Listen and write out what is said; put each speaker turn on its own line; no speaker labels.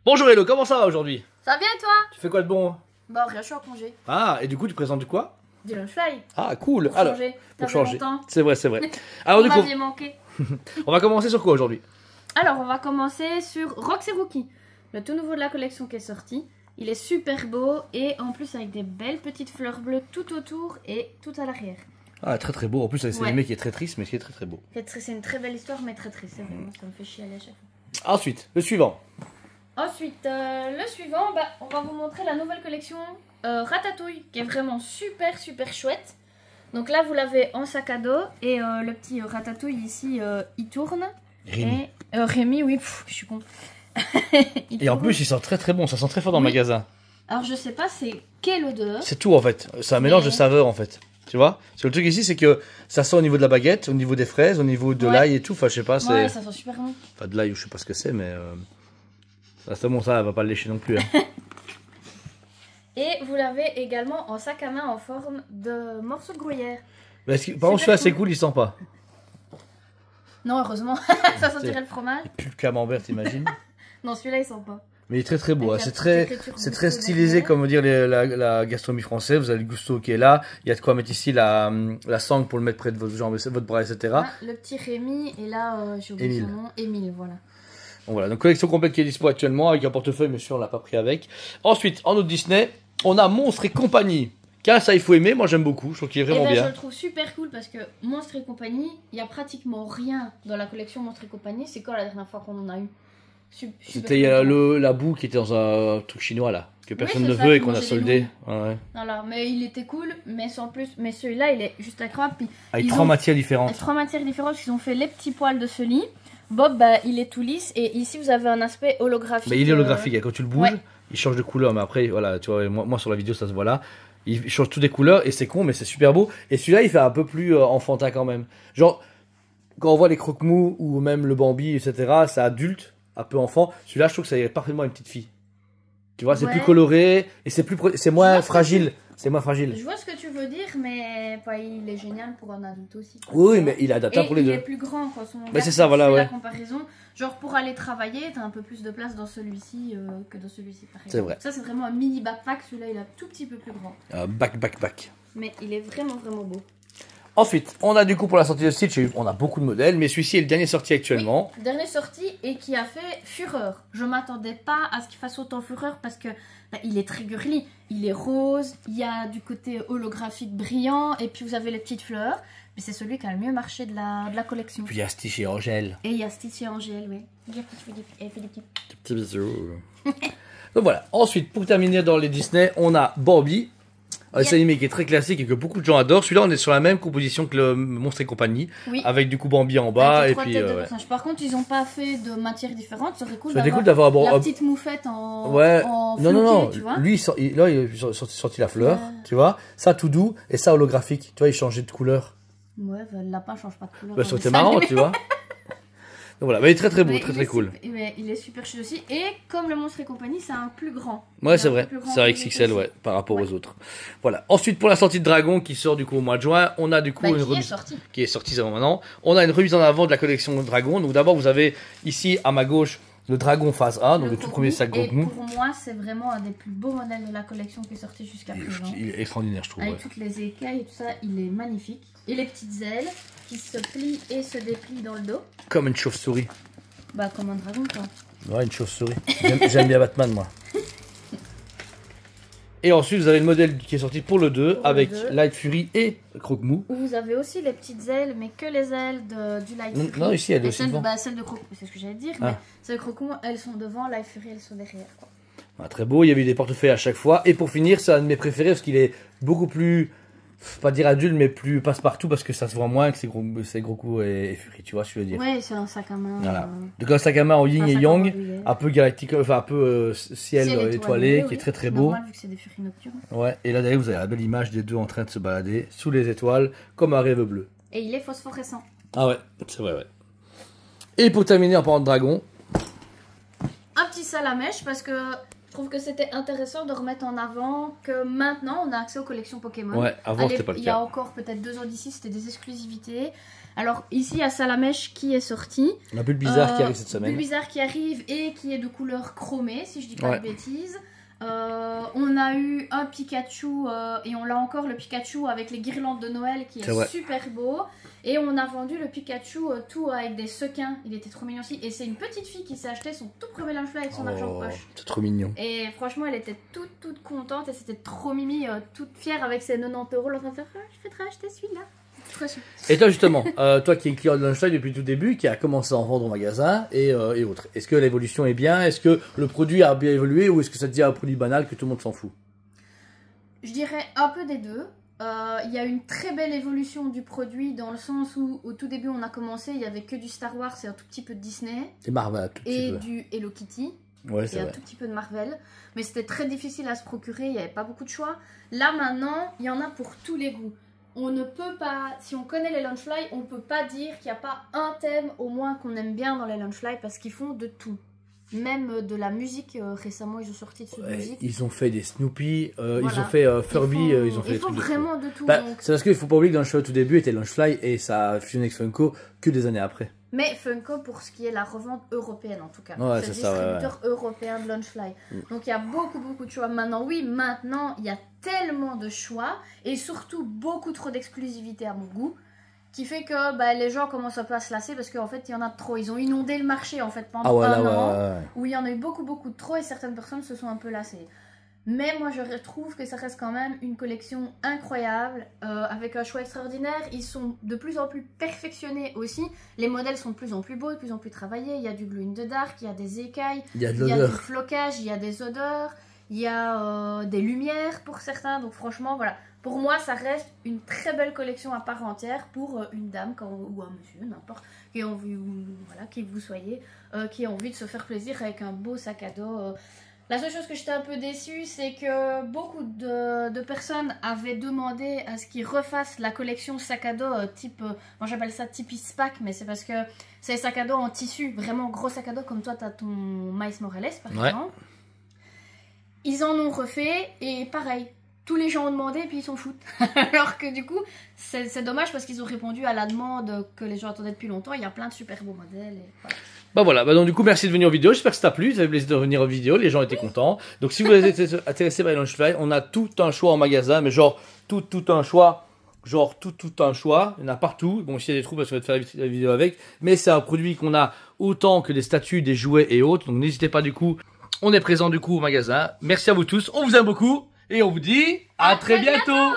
Bonjour Hello, comment ça va aujourd'hui?
Ça va bien et toi?
Tu fais quoi de bon?
Bah rien, je suis en congé.
Ah, et du coup tu présentes du quoi?
Du lunchfly.
Ah cool.
Pour
Alors,
changer.
pour
Ça fait
changer.
longtemps.
C'est vrai, c'est vrai. Alors
Vous
du coup,
m'aviez manqué.
on va commencer sur quoi aujourd'hui?
Alors on va commencer sur Roxy Rookie. Le tout nouveau de la collection qui est sorti. Il est super beau et en plus avec des belles petites fleurs bleues tout autour et tout à l'arrière.
Ah, très très beau. En plus, c'est
Ouais.
animé qui est très triste, mais qui est très très beau.
C'est une très belle histoire mais très triste. C'est vraiment, ça me fait chialer à chaque fois.
Ensuite, le suivant.
Ensuite, le suivant, bah, on va vous montrer la nouvelle collection Ratatouille qui est vraiment super chouette. Donc là, vous l'avez en sac à dos et le petit Ratatouille ici, il tourne.
Rémi.
Et, Rémi, oui, je suis con.
Et en plus, il sent très très bon. Ça sent très fort dans le
Oui.
magasin.
Alors, je sais pas c'est quelle odeur.
C'est tout en fait. C'est un mélange de saveurs en fait. Tu vois? Parce que le truc ici, c'est que ça sent au niveau de la baguette, au niveau des fraises, au niveau de
Ouais.
l'ail et tout. Enfin, je sais pas. C'est...
Ouais, ça sent super bon.
Enfin, de l'ail, je sais pas ce que c'est, mais. Ça, c'est bon, ça, elle va pas le lécher non plus. Hein.
Et vous l'avez également en sac à main en forme de morceau de gruyère.
Mais par contre, celui-là, c'est cool, il sent pas.
Non, heureusement, ça sentirait le fromage.
Plus le camembert, t'imagines?
Non, celui-là, il sent pas.
Mais il est très très beau, hein.
Avec la
C'est
petite écriture
très
Gusto
stylisé
derrière.
comme dire la gastronomie française. Vous avez le gusto qui est là, il y a de quoi mettre ici la sangle pour le mettre près de votre jambe, votre bras, etc.
Ah, le petit Rémi et là, j'ai oublié son
Émile.
nom, Émile, voilà.
Donc voilà, donc collection complète qui est dispo actuellement avec un portefeuille, mais sûr on l'a pas pris avec. Ensuite, en autre Disney, on a Monstres et compagnie. Car ça, il faut aimer, moi j'aime beaucoup, je trouve qu'il est vraiment
Je
bien.
le trouve super cool parce que Monstres et compagnie, il y a pratiquement rien dans la collection Monstres et compagnie. C'est quand la dernière fois qu'on en a eu?
C'était la boue qui était dans un truc chinois là, que personne
c'est
ne
ça,
veut et
qui
qu'on a
mangeait
soldé.
des
Ouais.
Voilà, mais il était cool, mais sans plus. Mais celui-là, il est juste incroyable. Puis
Avec
ils
3
ont-
matières
avec
différentes.
3 matières différentes, ils ont fait les petits poils de ce lit. Bob, bah, il est tout lisse et ici vous avez un aspect holographique.
Mais il est holographique, quand tu le bouges,
ouais.
il change de couleur. Mais après, voilà, tu vois, moi sur la vidéo ça se voit là. Il change toutes les couleurs et c'est con, mais c'est super beau. Et celui-là, il fait un peu plus enfantin quand même. Genre, quand on voit les croque-mous ou même le Bambi, etc., c'est adulte, un peu enfant. Celui-là, je trouve que ça irait parfaitement à une petite fille. Tu vois, c'est
Ouais.
plus coloré et c'est
Je
moins
vois ce que
fragile. C'est moins fragile.
Je vois ce que tu veux dire, mais bah, il est génial pour un adulte aussi.
Oui, mais il est adaptable
Et
pour les
il
deux.
est plus grand quand on
Mais
regarde,
c'est ça, voilà,
si tu fais
ouais.
la comparaison. Genre pour aller travailler, t'as un peu plus de place dans celui-ci que dans celui-ci par exemple.
C'est vrai.
Ça c'est vraiment un mini backpack, celui-là il est un tout petit peu plus grand.
Back.
Mais il est vraiment beau.
Ensuite, on a du coup pour la sortie de Stitch, on a beaucoup de modèles, mais celui-ci est le dernier sorti actuellement.
Oui, dernière sortie et qui a fait fureur. Je m'attendais pas à ce qu'il fasse autant fureur parce que bah, il est très girly. Il est rose, il y a du côté holographique brillant et puis vous avez les petites fleurs. Mais c'est celui qui a le mieux marché de la collection.
Puis il y a Stitch et Angèle.
Et il y a Stitch et Angèle, oui. Elle fait des petits.
Des petits bisous. Donc voilà. Ensuite, pour terminer dans les Disney, on a Bambi. Un dessin animé qui est très classique et que beaucoup de gens adorent. Celui-là, on est sur la même composition que le Monstres et compagnie.
Oui.
Avec du coup Bambi en bas.
Avec
Et
trois
puis.
têtes de
ouais.
personnages. Par contre, ils n'ont pas fait de matières différentes. Ça serait cool
Ça serait cool d'avoir
la petite moufette en,
Ouais.
en
Non.
floqué, tu vois.
Lui, là, il a sorti la fleur. Tu vois. Ça tout doux. Et ça holographique. Tu vois, il changeait de couleur.
Ouais, bah, le lapin change pas de couleur.
Bah,
dans
ça aurait
le
été marrant,
dessin
tu vois. Donc voilà. Mais il est très très beau,
Mais
très
il
très
est
cool.
Mais il est super chouette aussi. Et comme le Monstre et compagnie, c'est un plus grand.
Ouais,
Il
c'est
est un
vrai.
peu plus grand
C'est un
que
XXL,
les
ouais,
autres.
par rapport
Ouais.
aux autres. Voilà. Ensuite, pour la sortie de Dragon qui sort du coup au mois de juin, on a du coup
Bah,
une
qui est
remise
sorti.
qui est sortie avant maintenant. On a une remise en avant de la collection Dragon. Donc d'abord, vous avez ici à ma gauche le Dragon phase A, donc le tout
Croque-Mou.
premier sac
Et
Croque-Mou.
pour moi, c'est vraiment un des plus beaux modèles de la collection qui est sorti jusqu'à présent.
Il est extraordinaire, je trouve.
Avec
Ouais.
toutes les écailles et tout ça, il est magnifique. Et les petites ailes qui se plient et se déplient dans le dos.
Comme une chauve-souris.
Bah, comme un dragon, quoi.
Ouais, une chauve-souris. J'aime bien Batman, moi. Et ensuite, vous avez le modèle qui est sorti pour le 2
Pour le
avec
2.
Light Fury et Croque-Mou.
Où vous avez aussi les petites ailes, mais que les ailes du Light
Non,
Fury.
non, ici, elle est
Et
aussi
celles,
devant.
bah, celles de Croque, c'est ce que j'allais dire,
Ah.
mais celles de Croque-Mou, elles sont devant, Light Fury, elles sont derrière, quoi.
Ah, très beau, il y avait des portefeuilles à chaque fois. Et pour finir, c'est un de mes préférés parce qu'il est beaucoup plus, pas dire adulte, mais plus passe-partout parce que ça se voit moins que ces gros coups et Fury, tu vois ce que je veux dire.
Ouais, c'est un sac à main.
Voilà. Donc un sac à main en yin
un
et
sac à
yang,
main douillet.
un peu galactique, enfin un peu ciel, étoilé, qui
oui.
est très très
C'est
beau.
normal, vu que c'est des furies nocturnes.
Ouais, et là d'ailleurs vous avez la belle image des deux en train de se balader sous les étoiles comme un rêve bleu.
Et il est phosphorescent.
Ah ouais, c'est vrai, ouais. Et pour terminer en parlant de dragon,
Un petit salamèche parce que Je trouve que c'était intéressant de remettre en avant que maintenant on a accès aux collections Pokémon.
Ouais, avant c'était pas le
Il y a
cas.
encore peut-être 2 ans d'ici, c'était des exclusivités. Alors ici, il y a Salamèche qui est sorti.
La bulle bizarre qui arrive cette semaine.
Bulle bizarre qui arrive et qui est de couleur chromée, si je dis pas
Ouais.
de bêtises. On a eu un Pikachu et on l'a encore, le Pikachu avec les guirlandes de Noël qui est
vrai.
super beau. Et on a vendu le Pikachu tout avec des sequins, il était trop mignon aussi. Et c'est une petite fille qui s'est acheté son tout premier linge-là avec son argent de poche.
C'est trop mignon.
Et franchement, elle était toute contente et c'était trop mimi, toute fière avec ses 90 €. Elle va faire, je vais te racheter celui-là. Trop chou.
Et toi justement, toi qui es client de Lunchline depuis tout début, qui a commencé à en vendre au magasin et autres, est-ce que l'évolution est bien? Est-ce que le produit a bien évolué ou est-ce que ça devient un produit banal que tout le monde s'en fout?
Je dirais un peu des deux. Il y a une très belle évolution du produit dans le sens où au tout début on a commencé, il n'y avait que du Star Wars et un tout petit peu de Disney.
Et Marvel, un tout petit
Et
peu.
du Hello Kitty.
Ouais,
Et
c'est
un
vrai.
tout petit peu de Marvel. Mais c'était très difficile à se procurer, il n'y avait pas beaucoup de choix. Là maintenant, il y en a pour tous les goûts. On ne peut pas, si on connaît les Lunchfly, on ne peut pas dire qu'il n'y a pas un thème au moins qu'on aime bien dans les Lunchfly parce qu'ils font de tout. Même de la musique, récemment ils ont sorti de cette
Ouais,
musique.
ils ont fait des Snoopy,
Voilà.
ils ont fait Furby, ils ont fait des
Ils font
trucs de fou.
vraiment de tout.
Bah,
donc...
c'est parce qu'il faut pas oublier que Lunchfly au tout début était Lunchfly et ça a fusionné avec Funko que des années après.
Mais Funko pour ce qui est la revente européenne en tout cas.
Ouais,
c'est le
c'est ça,
distributeur européen de Lunchfly. Donc il y a beaucoup de choix. Maintenant, oui, maintenant il y a tellement de choix et surtout beaucoup trop d'exclusivité à mon goût. Qui fait que bah, les gens commencent un peu à se lasser parce qu'en fait il y en a trop. Ils ont inondé le marché en fait pendant
Ah ouais,
un
là,
an
ouais.
où il y en a eu beaucoup de trop et certaines personnes se sont un peu lassées. Mais moi je trouve que ça reste quand même une collection incroyable avec un choix extraordinaire. Ils sont de plus en plus perfectionnés aussi. Les modèles sont de plus en plus beaux, de plus en plus travaillés. Il y a du glow in the dark, il y a des écailles,
Il y a de
il y a du
l'odeur.
flocage, il y a des odeurs, il y a des lumières pour certains. Donc franchement voilà. Pour moi, ça reste une très belle collection à part entière pour une dame ou un monsieur, n'importe, qui a envie, voilà, qui vous soyez, qui a envie de se faire plaisir avec un beau sac à dos. La seule chose que j'étais un peu déçue, c'est que beaucoup de personnes avaient demandé à ce qu'ils refassent la collection sac à dos type, moi j'appelle ça type Ispac, mais c'est parce que c'est sac à dos en tissu, vraiment gros sac à dos comme toi, tu as ton Miles Morales par exemple. Ils en ont refait et pareil. Tous les gens ont demandé et puis ils s'en foutent. Alors que du coup, c'est dommage parce qu'ils ont répondu à la demande que les gens attendaient depuis longtemps. Il y a plein de super beaux modèles. Et voilà.
Bah voilà, bah donc du coup merci de venir aux vidéos, j'espère que ça t'a plu, ça fait plaisir de venir aux vidéos, les gens étaient contents. Donc si vous êtes intéressé par les Lunchfly, on a tout un choix en magasin, mais genre tout un choix, genre tout un choix, il y en a partout. Bon, s'il y a des trous, parce qu'on va te faire la vidéo avec, mais c'est un produit qu'on a autant que des statues, des jouets et autres, donc n'hésitez pas du coup, on est présent du coup au magasin. Merci à vous tous, on vous aime beaucoup et on vous dit à très bientôt.